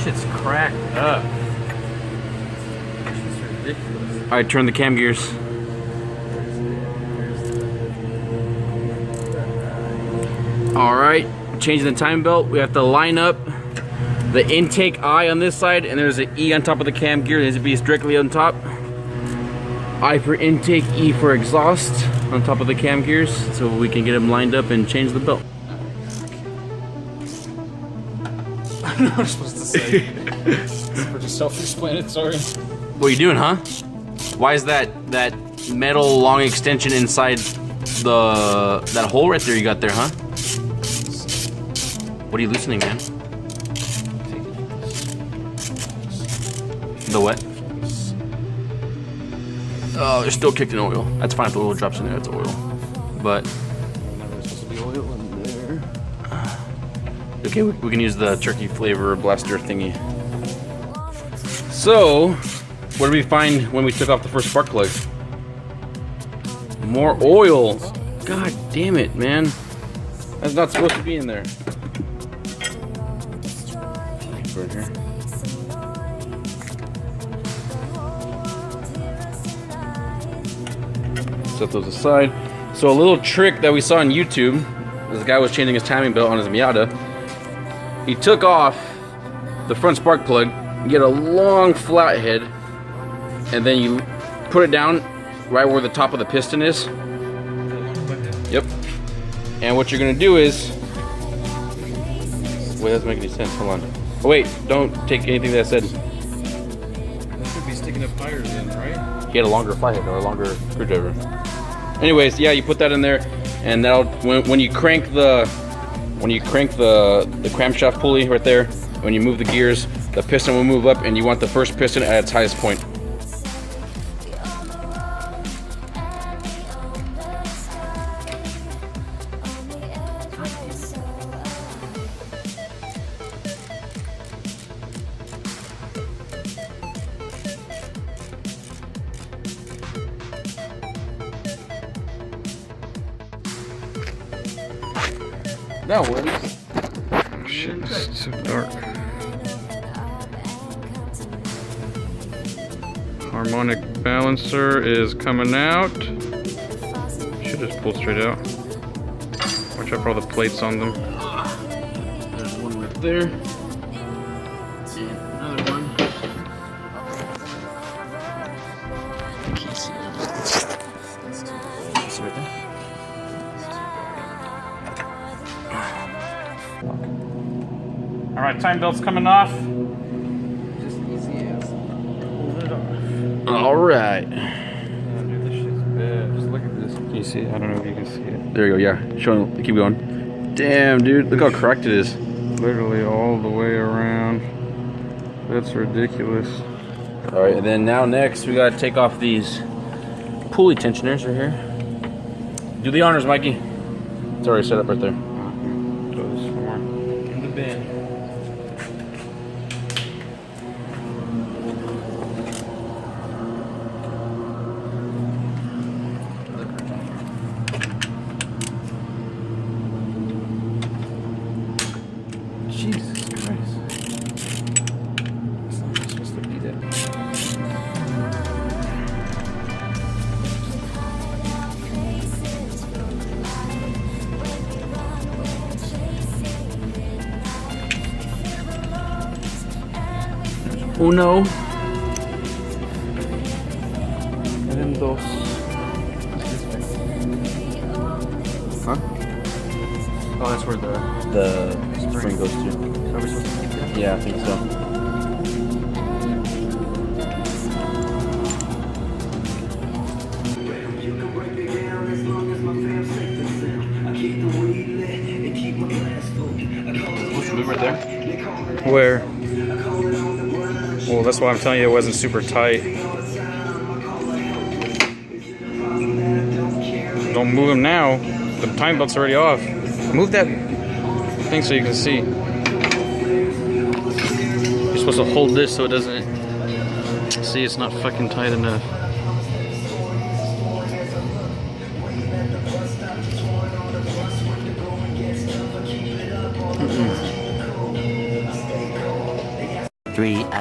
shit's cracked up. This shit's ridiculous. Alright, turn the cam gears. Alright, changing the timing belt. We have to line up the intake I on this side, and there's an E on top of the cam gear. It needs to be directly on top. I for intake, E for exhaust on top of the cam gears, so we can get them lined up and change the belt. I don't know what I'm supposed to say. It's pretty self-explanatory. What are you doing, huh? Why is that metal long extension inside that hole right there you got there, huh? What are you loosening, man? The what? Oh, they're still kicked in oil. That's fine if the oil drops in there, that's oil. But There's supposed to be oil in there. okay, we can use the turkey flavor blaster thingy. So, what did we find when we took off the first spark plug? More oil. God damn it, man. That's not supposed to be in there. Right here. Set those aside. So a little trick that we saw on YouTube, this guy was changing his timing belt on his Miata. He took off the front spark plug, you get a long flathead, and then you put it down right where the top of the piston is. Yep. And what you're gonna do is, wait, that doesn't make any sense. Hold on. Oh wait, don't take anything that I said. That should be sticking up tires in, right? He had a longer flathead or a longer screwdriver. Anyways, yeah, you put that in there, and that'll when you crank the crankshaft pulley right there, when you move the gears, the piston will move up, and you want the first piston at its highest point. That works. Oh, shit, it's so dark. Harmonic balancer is coming out. Should just pull straight out. Watch out for all the plates on them. There's one right there. And another one. Can't see it. See right there? Alright, time belt's coming off. Just easy as pull it off. Alright. Dude, this shit's bad. Just look at this. Can you see it? I don't know if you can see it. There you go, yeah. Showing, keep going. Damn, dude, look how cracked it is. Literally all the way around. That's ridiculous. Alright, and then now next we gotta take off these pulley tensioners right here. Do the honors, Mikey. It's already set up right there. Throw this more in the bin. Jesus Christ. It's not supposed to be that. Uno. And then dos. Huh? Oh, that's where the Spring goes to. Are we supposed to keep that? Yeah, I think so. Supposed to move right there? Where? Well, that's why I'm telling you it wasn't super tight. Don't move them now. The time belt's already off. Move that thing so you can see. You're supposed to hold this so it doesn't... See, it's not fucking tight enough.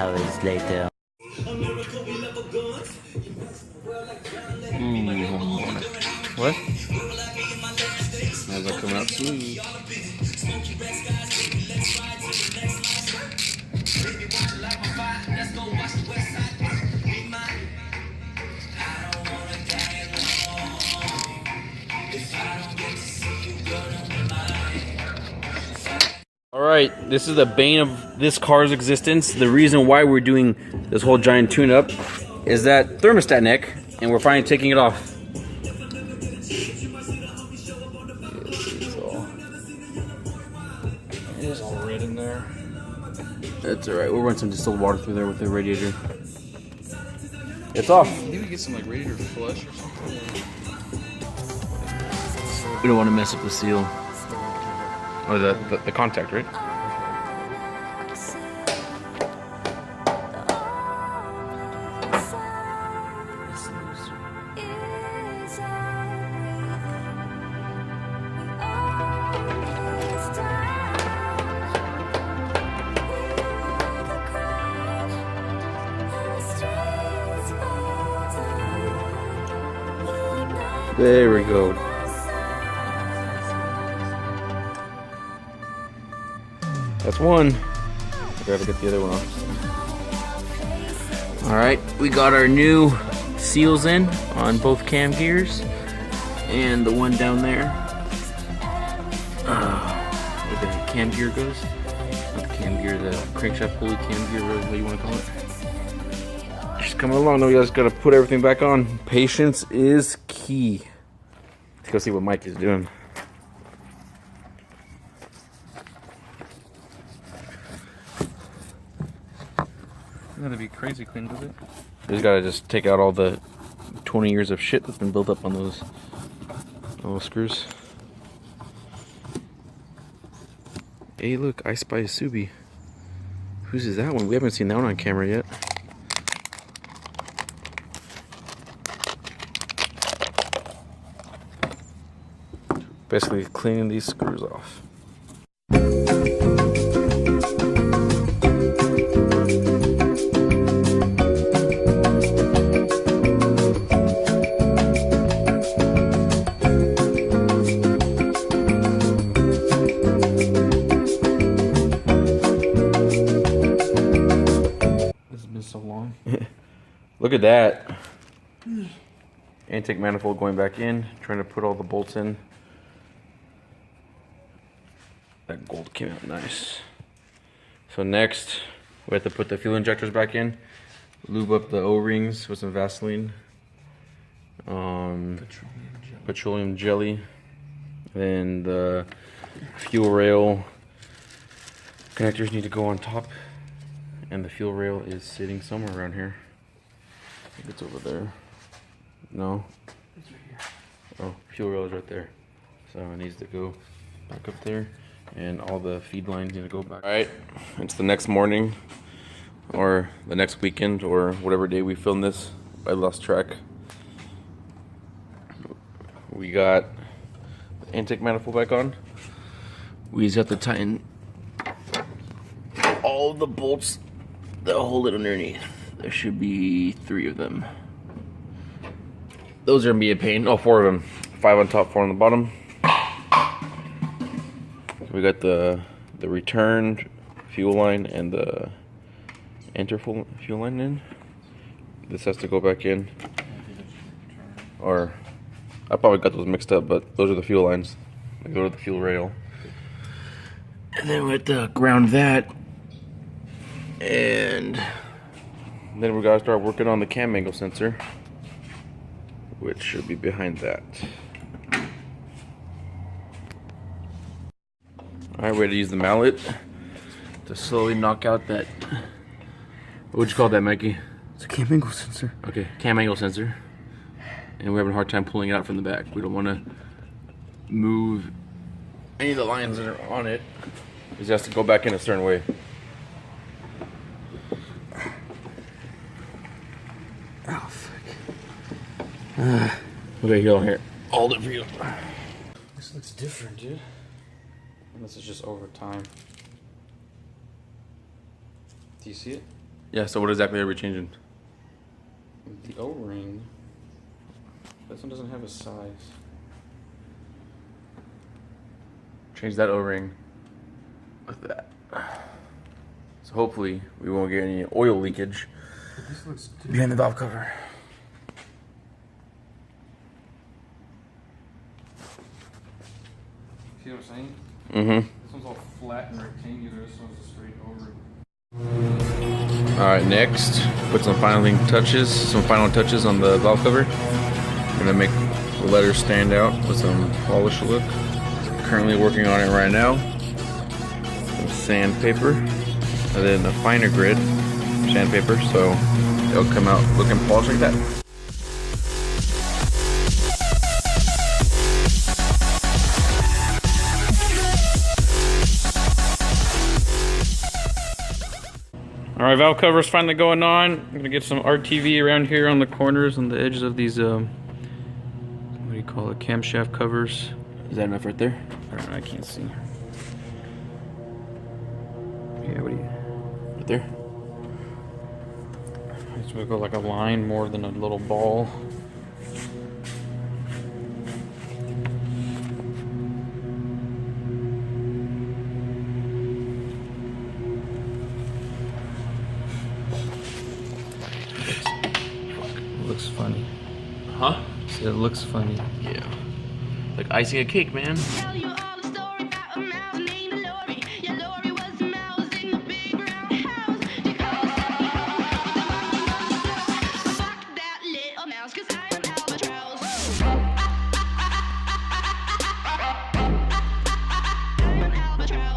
hours later. What? How's that coming out smooth? Alright, this is the bane of this car's existence. The reason why we're doing this whole giant tune-up is that thermostat neck, and we're finally taking it off. It is all red in there. That's alright, we'll run some distilled water through there with the radiator. It's off. Maybe get some like radiator flush or something. We don't want to mess up the seal. Or the contact, right? There we go. That's one. I gotta get the other one off. Alright, we got our new seals in on both cam gears. And the one down there. Where the cam gear goes. Not the cam gear, the crankshaft pulley cam gear, whatever you want to call it. Just coming along, though, you guys gotta put everything back on. Patience is key. Let's go see what Mike is doing. That'd be crazy clean, does it? You just gotta just take out all the 20 years of shit that's been built up on those screws. Hey, look, I Spy Subi. Whose is that one? We haven't seen that one on camera yet. Basically cleaning these screws off. So long. Look at that. Intake manifold going back in, trying to put all the bolts in. That gold came out nice. So next, we have to put the fuel injectors back in, lube up the O-rings with some Vaseline, petroleum jelly, then the fuel rail connectors need to go on top. And the fuel rail is sitting somewhere around here. I think it's over there. No? It's right here. Oh, fuel rail is right there. So it needs to go back up there. And all the feed lines need to go back. Alright, it's the next morning. Or the next weekend. Or whatever day we film this. I lost track. We got the intake manifold back on. We just have to tighten all the bolts that hold it underneath. There should be 3 of them. Those are gonna be a pain. Oh, 4 of them. 5 on top, 4 on the bottom. We got the returned fuel line and the enter fuel line in. This has to go back in. Or I probably got those mixed up, but those are the fuel lines. They go to the fuel rail. And then we have to ground that. And then we gotta start working on the cam angle sensor, which should be behind that. Alright, ready to use the mallet to slowly knock out that. What would you call that, Mikey? It's a cam angle sensor. Okay, cam angle sensor. And we're having a hard time pulling it out from the back. We don't want to move any of the lines that are on it. It just has to go back in a certain way. Oh, fuck. Okay, here. Hold it for you. This looks different, dude. And this is just over time. Do you see it? Yeah, so what exactly are we changing? The O-ring. This one doesn't have a size. Change that O-ring with that. So hopefully we won't get any oil leakage behind the valve cover. See what I'm saying? Mm-hmm. This one's all flat and rectangular. This one's a straight over. All right, next, put some final touches on the valve cover. Gonna make the letters stand out with some polish look. Currently working on it right now. Some sandpaper, and then a finer grit sandpaper, so it'll come out looking polished like that. All right, valve cover's finally going on. I'm gonna get some RTV around here on the corners, on the edges of these, what do you call it, camshaft covers. Is that enough right there? I don't know, I can't see. Yeah, what do you? Right there? It's gonna go like a line more than a little ball. Looks funny. Huh? It looks funny. Yeah. Like icing a cake, man. Tell you all the story about a mouse named Lori. Yeah, Lori was a mouse in a big round house. Because fuck that little mouse, 'cause I'm an albatross. I'm an albatross. I'm an albatross.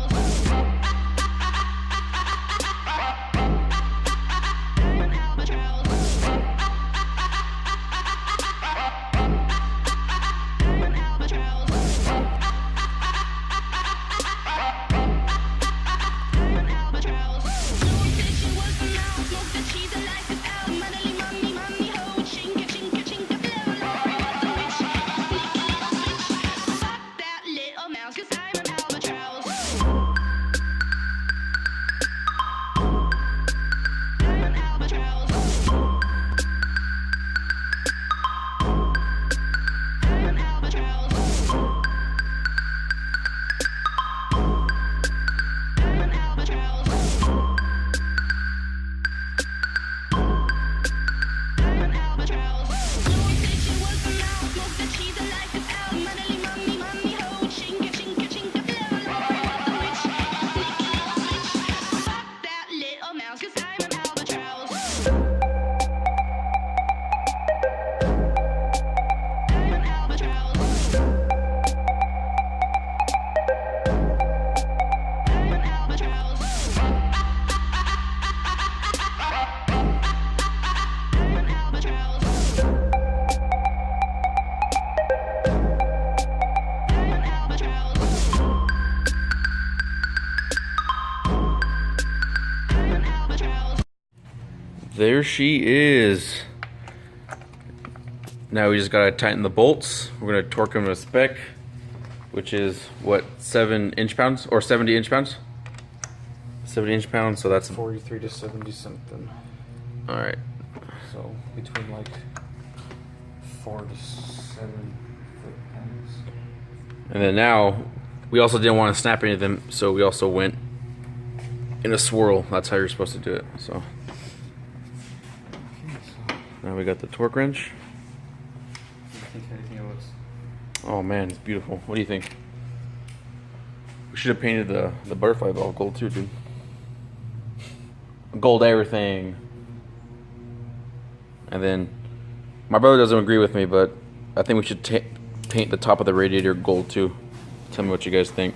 There she is. Now we just gotta tighten the bolts. We're gonna torque them to spec, which is what, 7 inch-pounds or 70 inch-pounds? 70 inch-pounds, so that's 43 to 70 something. all right. So between like 4 to 7 foot-pounds. And then now we also didn't want to snap any of them, so we also went in a swirl. That's how you're supposed to do it. So now we got the torque wrench. I think anything else. Oh man, it's beautiful. What do you think? We should have painted the butterfly valve gold too, dude. Gold everything. And then my brother doesn't agree with me, but I think we should paint the top of the radiator gold too. Tell me what you guys think.